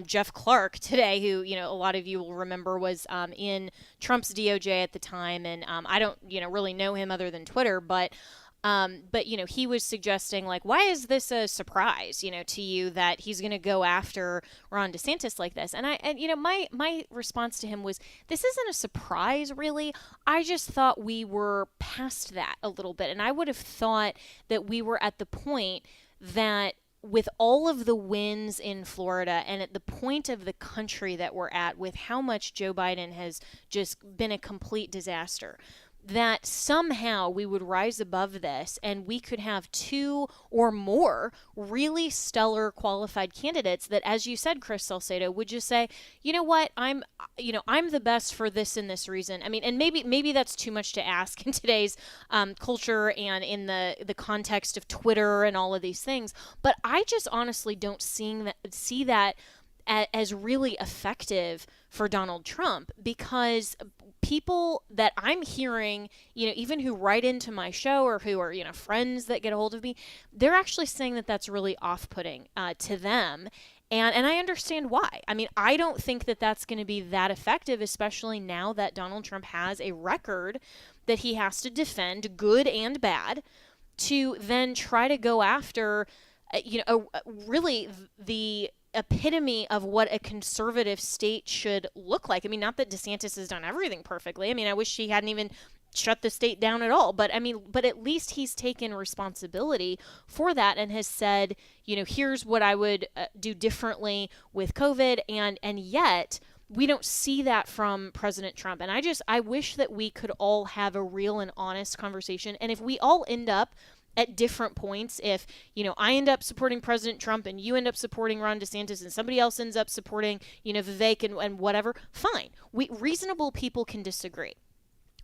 Jeff Clark today, who, a lot of you will remember was in Trump's DOJ at the time. And I don't, really know him other than Twitter, but he was suggesting, like, why is this a surprise, to you that he's going to go after Ron DeSantis like this? And my response to him was, this isn't a surprise, really. I just thought we were past that a little bit. And I would have thought that we were at the point that, with all of the wins in Florida and at the point of the country that we're at, with how much Joe Biden has just been a complete disaster, that somehow we would rise above this and we could have two or more really stellar qualified candidates that, as you said, Chris Salcedo, would just say, you know what, I'm the best for this and this reason. I mean, and maybe that's too much to ask in today's culture and in the context of Twitter and all of these things. But I just honestly don't see that as really effective for Donald Trump, because people that I'm hearing, even who write into my show or who are, friends that get a hold of me, they're actually saying that that's really off-putting to them. And I understand why. I mean, I don't think that that's going to be that effective, especially now that Donald Trump has a record that he has to defend, good and bad, to then try to go after, really the epitome of what a conservative state should look like. I mean, not that DeSantis has done everything perfectly. I mean, I wish he hadn't even shut the state down at all. But at least he's taken responsibility for that and has said, here's what I would do differently with COVID. And yet we don't see that from President Trump. And I wish that we could all have a real and honest conversation. And if we all end up at different points, if, I end up supporting President Trump and you end up supporting Ron DeSantis and somebody else ends up supporting, Vivek and whatever, fine. Reasonable people can disagree.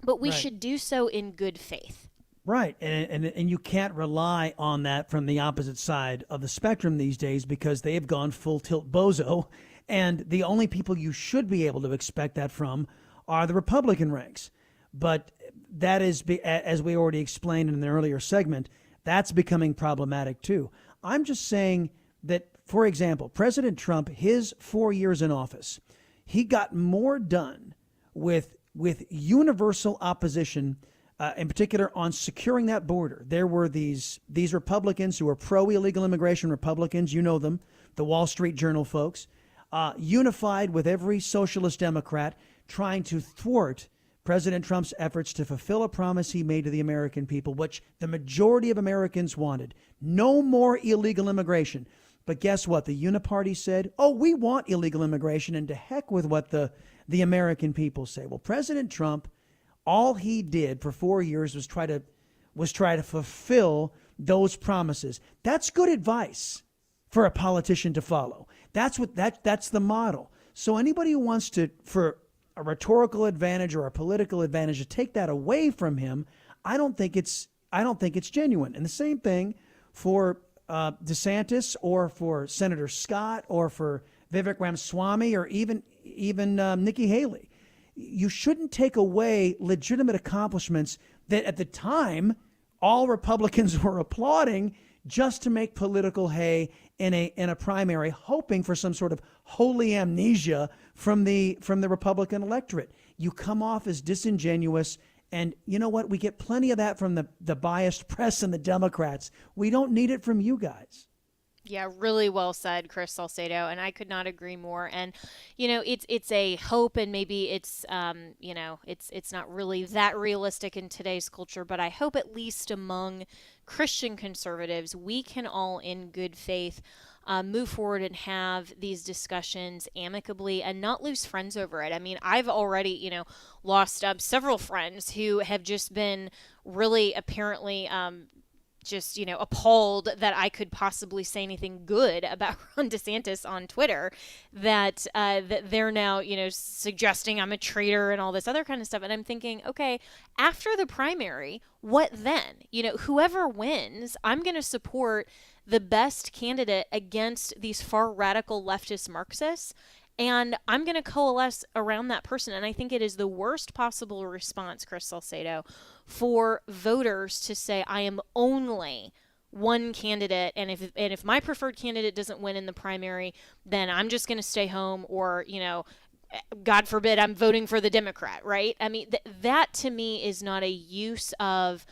But we should do so in good faith. Right. And you can't rely on that from the opposite side of the spectrum these days, because they have gone full tilt bozo. And the only people you should be able to expect that from are the Republican ranks. But that is, as we already explained in an earlier segment, that's becoming problematic too. I'm just saying that, for example, President Trump, his 4 years in office, he got more done with universal opposition, in particular on securing that border. There were these Republicans who were pro-illegal immigration Republicans, you know them, the Wall Street Journal folks, unified with every socialist Democrat, trying to thwart President Trump's efforts to fulfill a promise he made to the American people, which the majority of Americans wanted. No more illegal immigration. But guess what? The Uniparty said, we want illegal immigration, and to heck with what the American people say. Well, President Trump, all he did for 4 years was try to fulfill those promises. That's good advice for a politician to follow. That's the model. So anybody who wants to, for a rhetorical advantage or a political advantage, to take that away from him, I don't think it's genuine. And the same thing for DeSantis, or for Senator Scott, or for Vivek Ramaswamy, or even Nikki Haley. You shouldn't take away legitimate accomplishments that at the time all Republicans were applauding, just to make political hay in a primary, hoping for some sort of holy amnesia from the Republican electorate. You come off as disingenuous, and you know what? We get plenty of that from the biased press and the Democrats. We don't need it from you guys. Yeah, really well said, Chris Salcedo, and I could not agree more. And it's a hope, and maybe it's it's not really that realistic in today's culture, but I hope at least among Christian conservatives we can all in good faith move forward and have these discussions amicably and not lose friends over it. I mean, I've already lost several friends who have just been really apparently appalled that I could possibly say anything good about Ron DeSantis on Twitter, that they're now, suggesting I'm a traitor and all this other kind of stuff. And I'm thinking, okay, after the primary, what then? Whoever wins, I'm going to support the best candidate against these far radical leftist Marxists. And I'm going to coalesce around that person. And I think it is the worst possible response, Chris Salcedo, for voters to say, I am only one candidate. And if my preferred candidate doesn't win in the primary, then I'm just going to stay home, or, God forbid, I'm voting for the Democrat, right? I mean, that to me is not a use of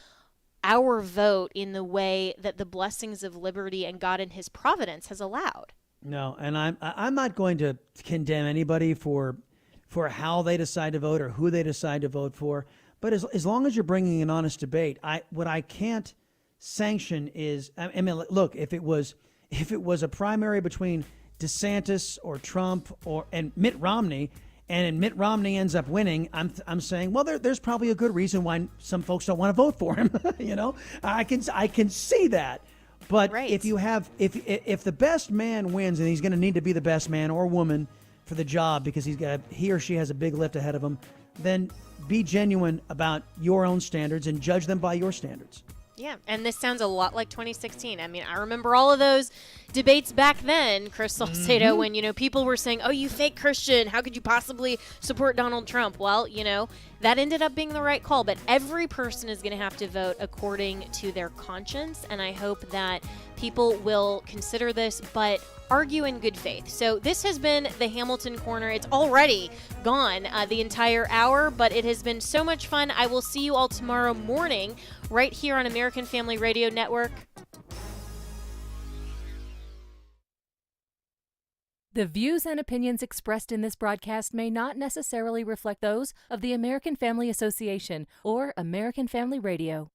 our vote in the way that the blessings of liberty and God in his providence has allowed. No, and I'm not going to condemn anybody for how they decide to vote or who they decide to vote for. But as long as you're bringing an honest debate, what I can't sanction is, I mean, look, if it was a primary between DeSantis or Trump and Mitt Romney, and Mitt Romney ends up winning, I'm saying, well, there's probably a good reason why some folks don't want to vote for him. I can see that. But if you have, if the best man wins, and he's going to need to be the best man or woman for the job because he or she has a big lift ahead of him, then be genuine about your own standards and judge them by your standards. Yeah, and this sounds a lot like 2016. I mean, I remember all of those debates back then, Chris Salcedo, when, people were saying, oh, you fake Christian, how could you possibly support Donald Trump? Well, that ended up being the right call, but every person is going to have to vote according to their conscience, and I hope that people will consider this, but argue in good faith. So this has been the Hamilton Corner. It's already gone the entire hour, but it has been so much fun. I will see you all tomorrow morning right here on American Family Radio Network. The views and opinions expressed in this broadcast may not necessarily reflect those of the American Family Association or American Family Radio.